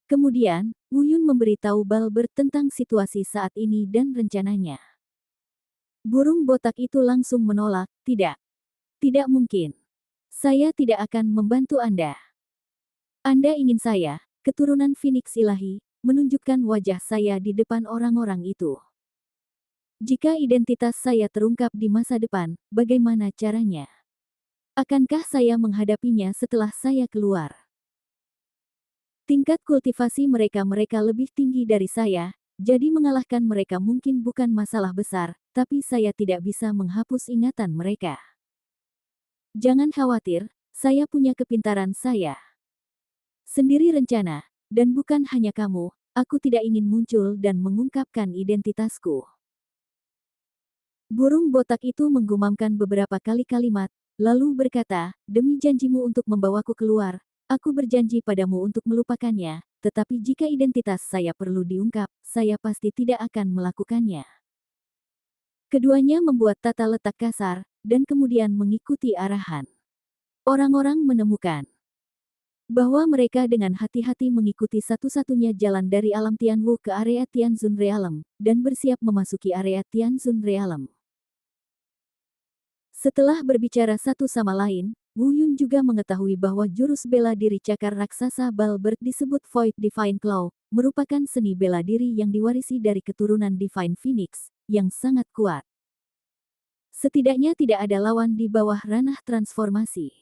Kemudian, Wu Yun memberitahu Balbert tentang situasi saat ini dan rencananya. Burung botak itu langsung menolak, tidak. Tidak mungkin. Saya tidak akan membantu Anda. Anda ingin saya, keturunan Phoenix ilahi, menunjukkan wajah saya di depan orang-orang itu. Jika identitas saya terungkap di masa depan, bagaimana caranya? Akankah saya menghadapinya setelah saya keluar? Tingkat kultivasi mereka lebih tinggi dari saya, jadi mengalahkan mereka mungkin bukan masalah besar, tapi saya tidak bisa menghapus ingatan mereka. Jangan khawatir, saya punya kepintaran saya sendiri rencana, dan bukan hanya kamu, aku tidak ingin muncul dan mengungkapkan identitasku. Burung botak itu menggumamkan beberapa kali kalimat, lalu berkata, demi janjimu untuk membawaku keluar, aku berjanji padamu untuk melupakannya, tetapi jika identitas saya perlu diungkap, saya pasti tidak akan melakukannya. Keduanya membuat tata letak kasar, dan kemudian mengikuti arahan. Orang-orang menemukan bahwa mereka dengan hati-hati mengikuti satu-satunya jalan dari alam Tianwu ke area Tianzun Realm, dan bersiap memasuki area Tianzun Realm. Setelah berbicara satu sama lain, Wu Yun juga mengetahui bahwa jurus bela diri cakar raksasa Balbert disebut Void Divine Claw, merupakan seni bela diri yang diwarisi dari keturunan Divine Phoenix, yang sangat kuat. Setidaknya tidak ada lawan di bawah ranah transformasi.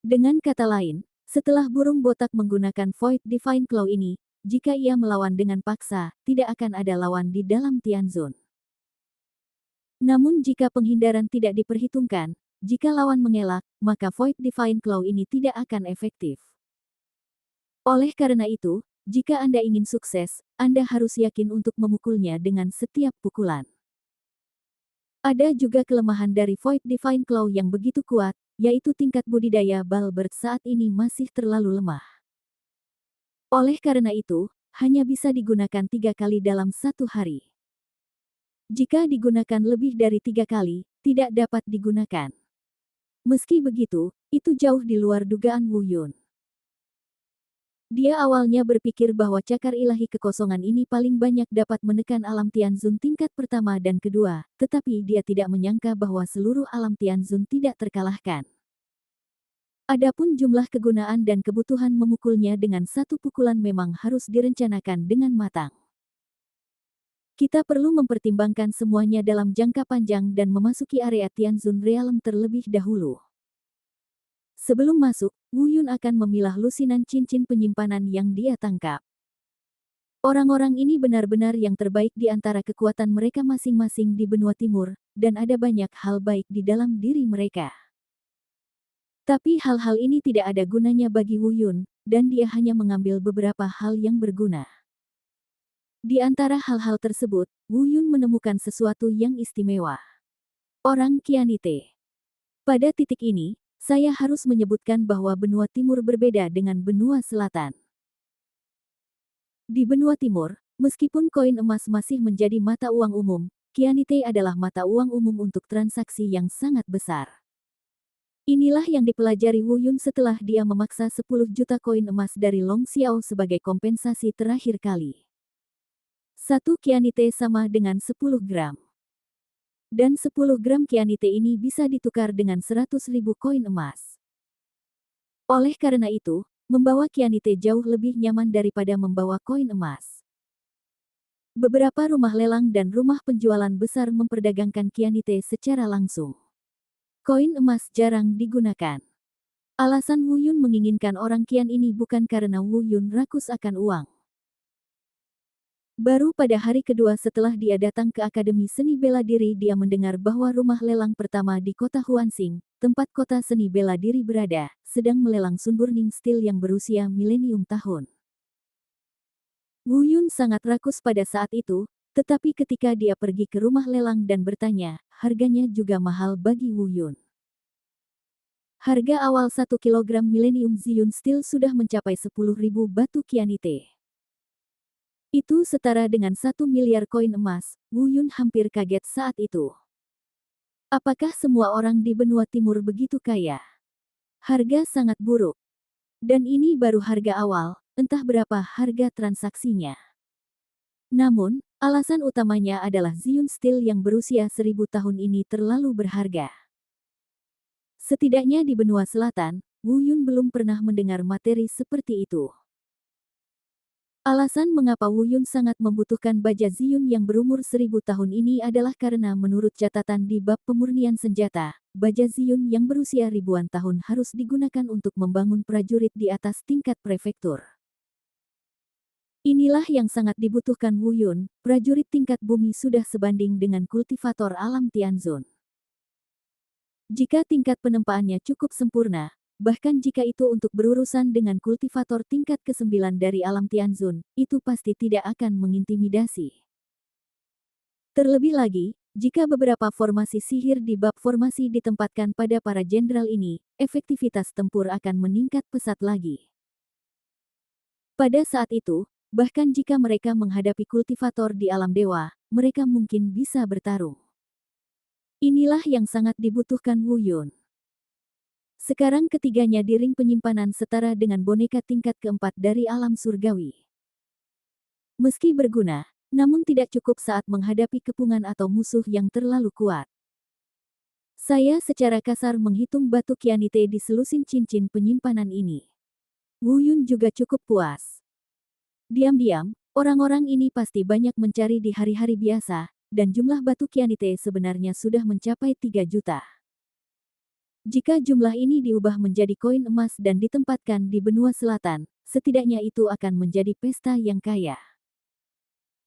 Dengan kata lain, setelah burung botak menggunakan Void Divine Claw ini, jika ia melawan dengan paksa, tidak akan ada lawan di dalam Tianzun. Namun jika penghindaran tidak diperhitungkan, jika lawan mengelak, maka Void Divine Claw ini tidak akan efektif. Oleh karena itu, jika Anda ingin sukses, Anda harus yakin untuk memukulnya dengan setiap pukulan. Ada juga kelemahan dari Void Divine Claw yang begitu kuat, yaitu tingkat budidaya Balbert saat ini masih terlalu lemah. Oleh karena itu, hanya bisa digunakan 3 kali dalam satu hari. Jika digunakan lebih dari 3 kali, tidak dapat digunakan. Meski begitu, itu jauh di luar dugaan Wu Yun. Dia awalnya berpikir bahwa cakar ilahi kekosongan ini paling banyak dapat menekan alam Tianzun tingkat pertama dan kedua, tetapi dia tidak menyangka bahwa seluruh alam Tianzun tidak terkalahkan. Adapun jumlah kegunaan dan kebutuhan memukulnya dengan satu pukulan memang harus direncanakan dengan matang. Kita perlu mempertimbangkan semuanya dalam jangka panjang dan memasuki area Tianzun Realm terlebih dahulu. Sebelum masuk, Wu Yun akan memilah lusinan cincin penyimpanan yang dia tangkap. Orang-orang ini benar-benar yang terbaik di antara kekuatan mereka masing-masing di benua timur, dan ada banyak hal baik di dalam diri mereka. Tapi hal-hal ini tidak ada gunanya bagi Wu Yun, dan dia hanya mengambil beberapa hal yang berguna. Di antara hal-hal tersebut, Wu Yun menemukan sesuatu yang istimewa. Orang Qianite. Pada titik ini, saya harus menyebutkan bahwa benua timur berbeda dengan benua selatan. Di benua timur, meskipun koin emas masih menjadi mata uang umum, Qianite adalah mata uang umum untuk transaksi yang sangat besar. Inilah yang dipelajari Wu Yun setelah dia memaksa 10 juta koin emas dari Long Xiao sebagai kompensasi terakhir kali. 1 Qianite sama dengan 10 gram. Dan 10 gram Qianite ini bisa ditukar dengan 100.000 koin emas. Oleh karena itu, membawa Qianite jauh lebih nyaman daripada membawa koin emas. Beberapa rumah lelang dan rumah penjualan besar memperdagangkan Qianite secara langsung. Koin emas jarang digunakan. Alasan Wu Yun menginginkan orang Qian ini bukan karena Wu Yun rakus akan uang. Baru pada hari kedua setelah dia datang ke Akademi Seni Bela Diri dia mendengar bahwa rumah lelang pertama di kota Huansing, tempat kota seni bela diri berada, sedang melelang Sun Burning Steel yang berusia milenium tahun. Wu Yun sangat rakus pada saat itu, tetapi ketika dia pergi ke rumah lelang dan bertanya, harganya juga mahal bagi Wu Yun. Harga awal 1 kilogram milenium Ziyun Steel sudah mencapai 10.000 batu Qianite. Itu setara dengan 1 miliar koin emas. Wu Yun hampir kaget saat itu. Apakah semua orang di benua timur begitu kaya? Harga sangat buruk. Dan ini baru harga awal, entah berapa harga transaksinya. Namun, alasan utamanya adalah Ziyun Steel yang berusia 1000 tahun ini terlalu berharga. Setidaknya di benua selatan, Wu Yun belum pernah mendengar materi seperti itu. Alasan mengapa Wu Yun sangat membutuhkan baja Ziyun yang berumur 1000 tahun ini adalah karena menurut catatan di bab pemurnian senjata, baja Ziyun yang berusia ribuan tahun harus digunakan untuk membangun prajurit di atas tingkat prefektur. Inilah yang sangat dibutuhkan Wu Yun, prajurit tingkat bumi sudah sebanding dengan kultivator alam Tianzun. Jika tingkat penempaannya cukup sempurna, bahkan jika itu untuk berurusan dengan kultivator tingkat ke-9 dari alam Tianzun, itu pasti tidak akan mengintimidasi. Terlebih lagi, jika beberapa formasi sihir di bab formasi ditempatkan pada para jenderal ini, efektivitas tempur akan meningkat pesat lagi. Pada saat itu, bahkan jika mereka menghadapi kultivator di alam dewa, mereka mungkin bisa bertarung. Inilah yang sangat dibutuhkan Wu Yun. Sekarang ketiganya di ring penyimpanan setara dengan boneka tingkat keempat dari alam surgawi. Meski berguna, namun tidak cukup saat menghadapi kepungan atau musuh yang terlalu kuat. Saya secara kasar menghitung batu Qianite di selusin cincin penyimpanan ini. Wu Yun juga cukup puas. Diam-diam, orang-orang ini pasti banyak mencari di hari-hari biasa, dan jumlah batu Qianite sebenarnya sudah mencapai 3 juta. Jika jumlah ini diubah menjadi koin emas dan ditempatkan di benua selatan, setidaknya itu akan menjadi pesta yang kaya.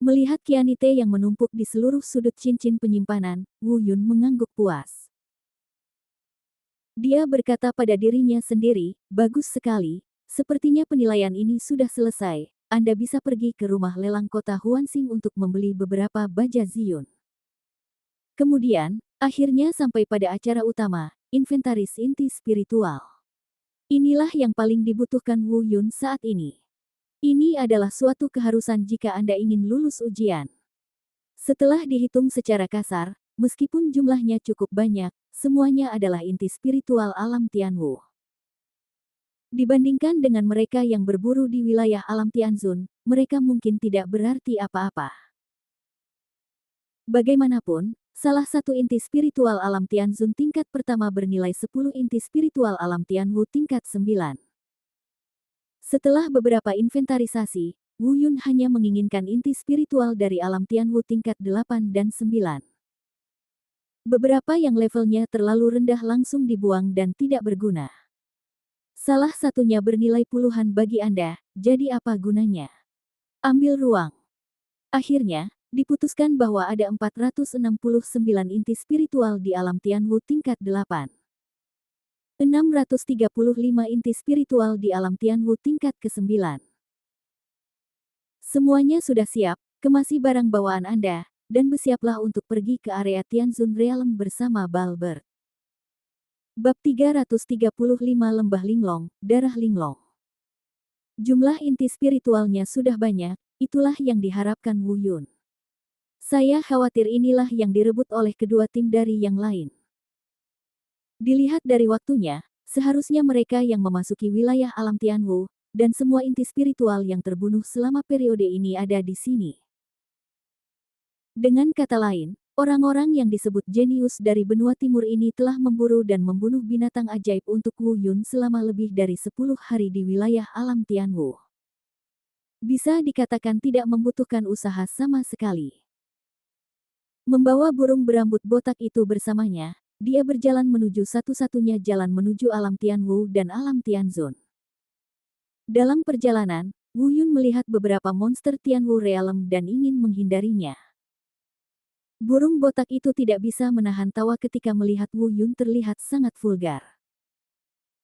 Melihat Qianite yang menumpuk di seluruh sudut cincin penyimpanan, Wu Yun mengangguk puas. Dia berkata pada dirinya sendiri, bagus sekali, sepertinya penilaian ini sudah selesai, Anda bisa pergi ke rumah lelang kota Huansing untuk membeli beberapa baja Ziyun. Kemudian, akhirnya sampai pada acara utama, inventaris inti spiritual. Inilah yang paling dibutuhkan Wu Yun saat ini. Ini adalah suatu keharusan jika Anda ingin lulus ujian. Setelah dihitung secara kasar, meskipun jumlahnya cukup banyak, semuanya adalah inti spiritual alam Tianwu. Dibandingkan dengan mereka yang berburu di wilayah alam Tianzun, mereka mungkin tidak berarti apa-apa. Bagaimanapun, salah satu inti spiritual alam Tianzun tingkat pertama bernilai 10 inti spiritual alam Tianwu tingkat 9. Setelah beberapa inventarisasi, Wu Yun hanya menginginkan inti spiritual dari alam Tianwu tingkat 8 dan 9. Beberapa yang levelnya terlalu rendah langsung dibuang dan tidak berguna. Salah satunya bernilai puluhan bagi Anda, jadi apa gunanya? Ambil ruang. Akhirnya, diputuskan bahwa ada 469 inti spiritual di alam Tianwu tingkat 8. 635 inti spiritual di alam Tianwu tingkat ke-9. Semuanya sudah siap, kemasi barang bawaan Anda, dan bersiaplah untuk pergi ke area Tianzun Realm bersama Balbert. Bab 335 Lembah Linglong, Darah Linglong. Jumlah inti spiritualnya sudah banyak, itulah yang diharapkan Wu Yun. Saya khawatir inilah yang direbut oleh kedua tim dari yang lain. Dilihat dari waktunya, seharusnya mereka yang memasuki wilayah alam Tianwu, dan semua inti spiritual yang terbunuh selama periode ini ada di sini. Dengan kata lain, orang-orang yang disebut jenius dari benua timur ini telah memburu dan membunuh binatang ajaib untuk Wu Yun selama lebih dari 10 hari di wilayah alam Tianwu. Bisa dikatakan tidak membutuhkan usaha sama sekali. Membawa burung berambut botak itu bersamanya, dia berjalan menuju satu-satunya jalan menuju alam Tianwu dan alam Tianzun. Dalam perjalanan, Wu Yun melihat beberapa monster Tianwu Realm dan ingin menghindarinya. Burung botak itu tidak bisa menahan tawa ketika melihat Wu Yun terlihat sangat vulgar.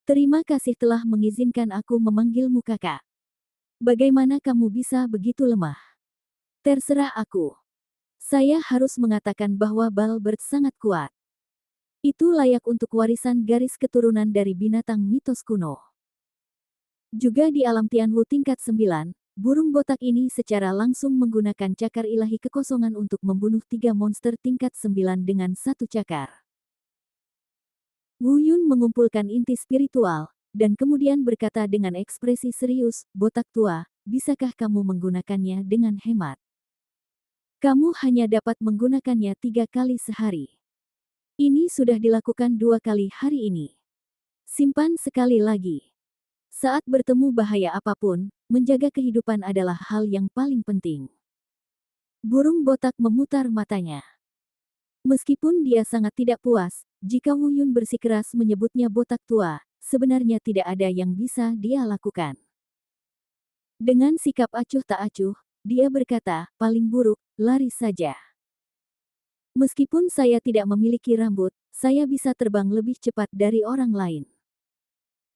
Terima kasih telah mengizinkan aku memanggilmu kakak. Bagaimana kamu bisa begitu lemah? Terserah aku. Saya harus mengatakan bahwa Balbert sangat kuat. Itu layak untuk warisan garis keturunan dari binatang mitos kuno. Juga di alam Tianwu tingkat 9, burung botak ini secara langsung menggunakan cakar ilahi kekosongan untuk membunuh 3 monster tingkat 9 dengan satu cakar. Wu Yun mengumpulkan inti spiritual, dan kemudian berkata dengan ekspresi serius, botak tua, bisakah kamu menggunakannya dengan hemat? Kamu hanya dapat menggunakannya 3 kali sehari. Ini sudah dilakukan 2 kali hari ini. Simpan sekali lagi. Saat bertemu bahaya apapun, menjaga kehidupan adalah hal yang paling penting. Burung botak memutar matanya. Meskipun dia sangat tidak puas, jika Wu Yun bersikeras menyebutnya botak tua, sebenarnya tidak ada yang bisa dia lakukan. Dengan sikap acuh tak acuh, dia berkata, paling buruk, lari saja. Meskipun saya tidak memiliki rambut, saya bisa terbang lebih cepat dari orang lain.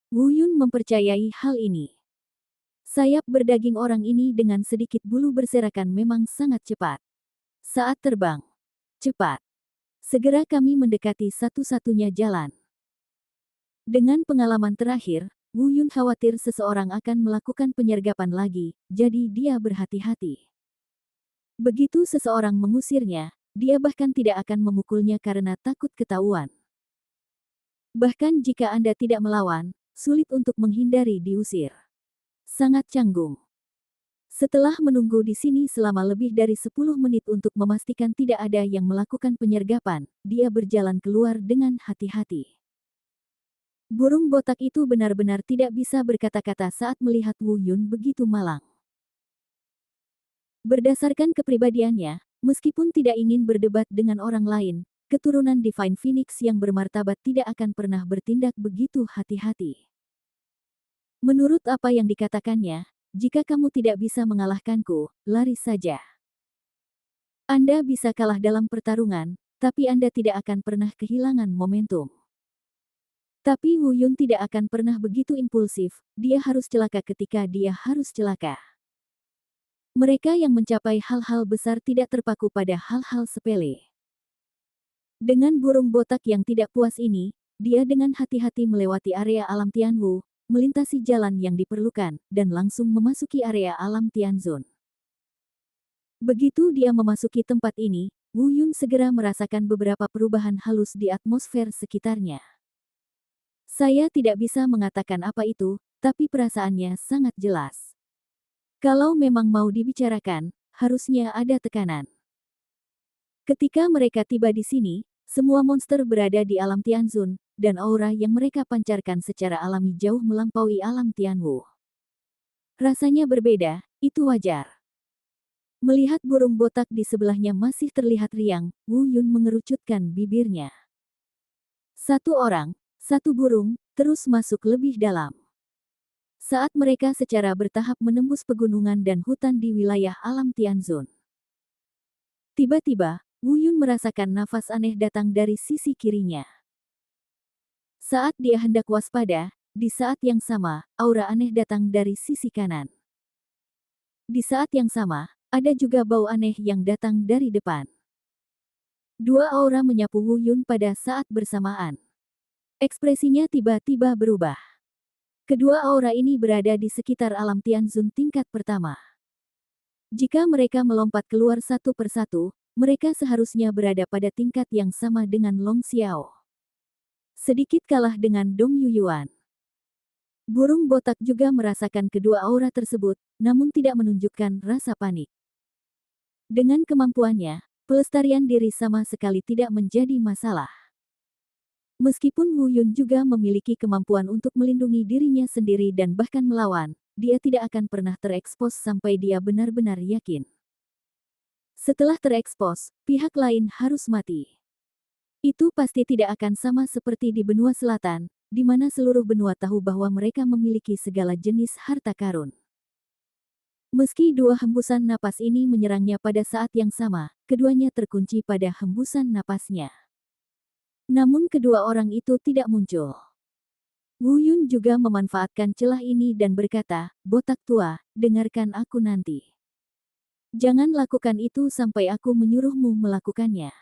Wu Yun mempercayai hal ini. Sayap berdaging orang ini dengan sedikit bulu berserakan memang sangat cepat. Saat terbang. Cepat. Segera kami mendekati satu-satunya jalan. Dengan pengalaman terakhir, Wu Yun khawatir seseorang akan melakukan penyergapan lagi, jadi dia berhati-hati. Begitu seseorang mengusirnya, dia bahkan tidak akan memukulnya karena takut ketahuan. Bahkan jika Anda tidak melawan, sulit untuk menghindari diusir. Sangat canggung. Setelah menunggu di sini selama lebih dari 10 menit untuk memastikan tidak ada yang melakukan penyergapan, dia berjalan keluar dengan hati-hati. Burung botak itu benar-benar tidak bisa berkata-kata saat melihat Wu Yun begitu malang. Berdasarkan kepribadiannya, meskipun tidak ingin berdebat dengan orang lain, keturunan Divine Phoenix yang bermartabat tidak akan pernah bertindak begitu hati-hati. Menurut apa yang dikatakannya, jika kamu tidak bisa mengalahkanku, lari saja. Anda bisa kalah dalam pertarungan, tapi Anda tidak akan pernah kehilangan momentum. Tapi Wu Yun tidak akan pernah begitu impulsif, dia harus celaka ketika dia harus celaka. Mereka yang mencapai hal-hal besar tidak terpaku pada hal-hal sepele. Dengan burung botak yang tidak puas ini, dia dengan hati-hati melewati area alam Tianwu, melintasi jalan yang diperlukan, dan langsung memasuki area alam Tianzun. Begitu dia memasuki tempat ini, Wu Yun segera merasakan beberapa perubahan halus di atmosfer sekitarnya. Saya tidak bisa mengatakan apa itu, tapi perasaannya sangat jelas. Kalau memang mau dibicarakan, harusnya ada tekanan. Ketika mereka tiba di sini, semua monster berada di alam Tianzun, dan aura yang mereka pancarkan secara alami jauh melampaui alam Tianwu. Rasanya berbeda, itu wajar. Melihat burung botak di sebelahnya masih terlihat riang, Wu Yun mengerucutkan bibirnya. Satu orang, satu burung, terus masuk lebih dalam. Saat mereka secara bertahap menembus pegunungan dan hutan di wilayah alam Tianzun. Tiba-tiba, Wu Yun merasakan nafas aneh datang dari sisi kirinya. Saat dia hendak waspada, di saat yang sama, aura aneh datang dari sisi kanan. Di saat yang sama, ada juga bau aneh yang datang dari depan. Dua aura menyapu Wu Yun pada saat bersamaan. Ekspresinya tiba-tiba berubah. Kedua aura ini berada di sekitar alam Tianzun tingkat pertama. Jika mereka melompat keluar satu persatu, mereka seharusnya berada pada tingkat yang sama dengan Long Xiao. Sedikit kalah dengan Dong Yuyuan. Burung botak juga merasakan kedua aura tersebut, namun tidak menunjukkan rasa panik. Dengan kemampuannya, pelestarian diri sama sekali tidak menjadi masalah. Meskipun Wu Yun juga memiliki kemampuan untuk melindungi dirinya sendiri dan bahkan melawan, dia tidak akan pernah terekspos sampai dia benar-benar yakin. Setelah terekspos, pihak lain harus mati. Itu pasti tidak akan sama seperti di benua selatan, di mana seluruh benua tahu bahwa mereka memiliki segala jenis harta karun. Meski dua hembusan napas ini menyerangnya pada saat yang sama, keduanya terkunci pada hembusan napasnya. Namun kedua orang itu tidak muncul. Wu Yun juga memanfaatkan celah ini dan berkata, "Botak tua, dengarkan aku nanti. Jangan lakukan itu sampai aku menyuruhmu melakukannya.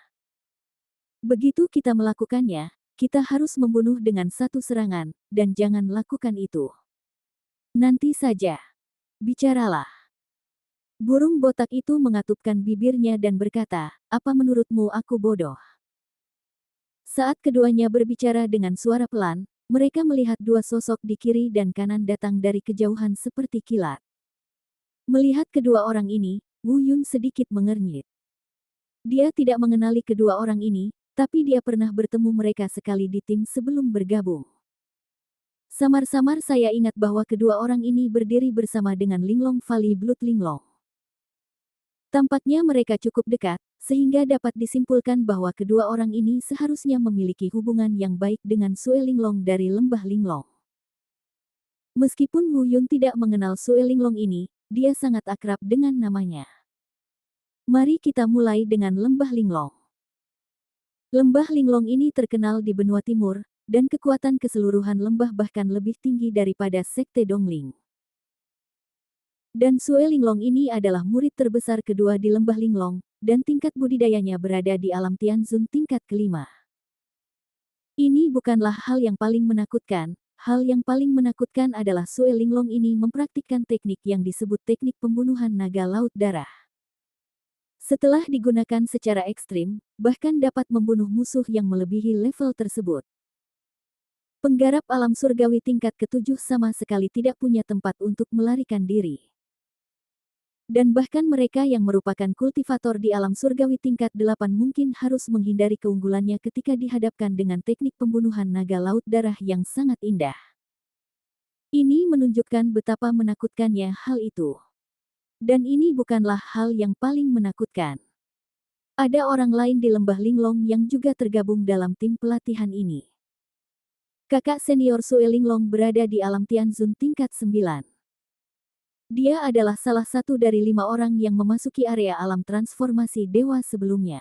Begitu kita melakukannya, kita harus membunuh dengan satu serangan, dan jangan lakukan itu. Nanti saja. Bicaralah." Burung botak itu mengatupkan bibirnya dan berkata, "Apa menurutmu aku bodoh?" Saat keduanya berbicara dengan suara pelan, mereka melihat dua sosok di kiri dan kanan datang dari kejauhan seperti kilat. Melihat kedua orang ini, Wu Yun sedikit mengernyit. Dia tidak mengenali kedua orang ini, tapi dia pernah bertemu mereka sekali di tim sebelum bergabung. Samar-samar saya ingat bahwa kedua orang ini berdiri bersama dengan Linglong Valley Blood Linglong. Tampaknya mereka cukup dekat, sehingga dapat disimpulkan bahwa kedua orang ini seharusnya memiliki hubungan yang baik dengan Sue Linglong dari Lembah Linglong. Meskipun Wu Yun tidak mengenal Sue Linglong ini, dia sangat akrab dengan namanya. Mari kita mulai dengan Lembah Linglong. Lembah Linglong ini terkenal di benua timur, dan kekuatan keseluruhan lembah bahkan lebih tinggi daripada Sekte Dongling. Dan Sue Linglong ini adalah murid terbesar kedua di Lembah Linglong, dan tingkat budidayanya berada di alam Tianzun tingkat kelima. Ini bukanlah hal yang paling menakutkan, hal yang paling menakutkan adalah Sue Linglong ini mempraktikkan teknik yang disebut teknik pembunuhan naga laut darah. Setelah digunakan secara ekstrim, bahkan dapat membunuh musuh yang melebihi level tersebut. Penggarap alam surgawi tingkat ketujuh sama sekali tidak punya tempat untuk melarikan diri. Dan bahkan mereka yang merupakan kultivator di alam surgawi tingkat 8 mungkin harus menghindari keunggulannya ketika dihadapkan dengan teknik pembunuhan naga laut darah yang sangat indah. Ini menunjukkan betapa menakutkannya hal itu. Dan ini bukanlah hal yang paling menakutkan. Ada orang lain di Lembah Linglong yang juga tergabung dalam tim pelatihan ini. Kakak senior Sue Linglong berada di alam Tianzun tingkat 9. Dia adalah salah satu dari 5 orang yang memasuki area alam transformasi dewa sebelumnya.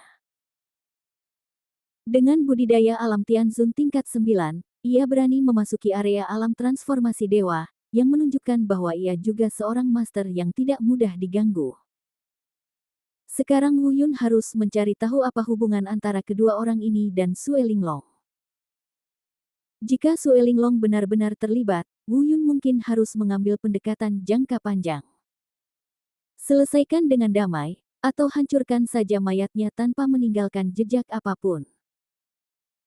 Dengan budidaya alam Tianzun tingkat 9, ia berani memasuki area alam transformasi dewa, yang menunjukkan bahwa ia juga seorang master yang tidak mudah diganggu. Sekarang Wu Yun harus mencari tahu apa hubungan antara kedua orang ini dan Sue Linglong. Jika Sue Linglong benar-benar terlibat, Wu Yun mungkin harus mengambil pendekatan jangka panjang. Selesaikan dengan damai, atau hancurkan saja mayatnya tanpa meninggalkan jejak apapun.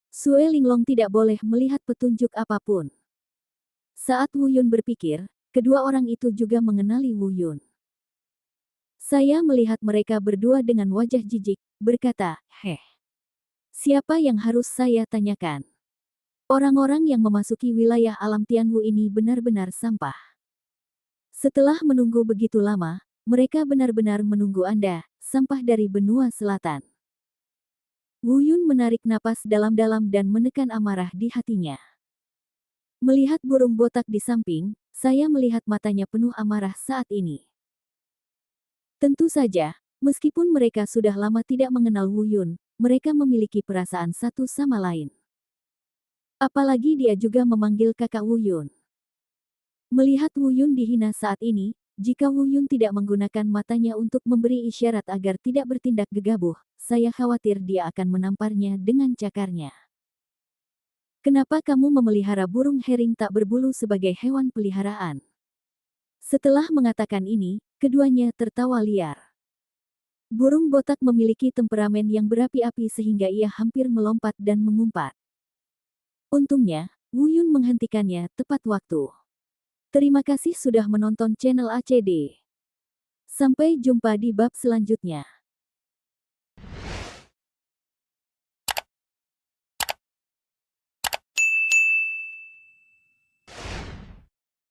Sue Linglong tidak boleh melihat petunjuk apapun. Saat Wu Yun berpikir, kedua orang itu juga mengenali Wu Yun. Saya melihat mereka berdua dengan wajah jijik, berkata, "Heh. Siapa yang harus saya tanyakan?" Orang-orang yang memasuki wilayah alam Tianwu ini benar-benar sampah. Setelah menunggu begitu lama, mereka benar-benar menunggu Anda, sampah dari benua selatan. Wu Yun menarik napas dalam-dalam dan menekan amarah di hatinya. Melihat burung botak di samping, Saya melihat matanya penuh amarah saat ini. Tentu saja, meskipun mereka sudah lama tidak mengenal Wu Yun, mereka memiliki perasaan satu sama lain. Apalagi dia juga memanggil kakak Wu Yun. Melihat Wu Yun dihina saat ini, jika Wu Yun tidak menggunakan matanya untuk memberi isyarat agar tidak bertindak gegabah, saya khawatir dia akan menamparnya dengan cakarnya. Kenapa kamu memelihara burung hering tak berbulu sebagai hewan peliharaan? Setelah mengatakan ini, keduanya tertawa liar. Burung botak memiliki temperamen yang berapi-api sehingga ia hampir melompat dan mengumpat. Untungnya, Wu Yun menghentikannya tepat waktu. Terima kasih sudah menonton channel ACD. Sampai jumpa di bab selanjutnya.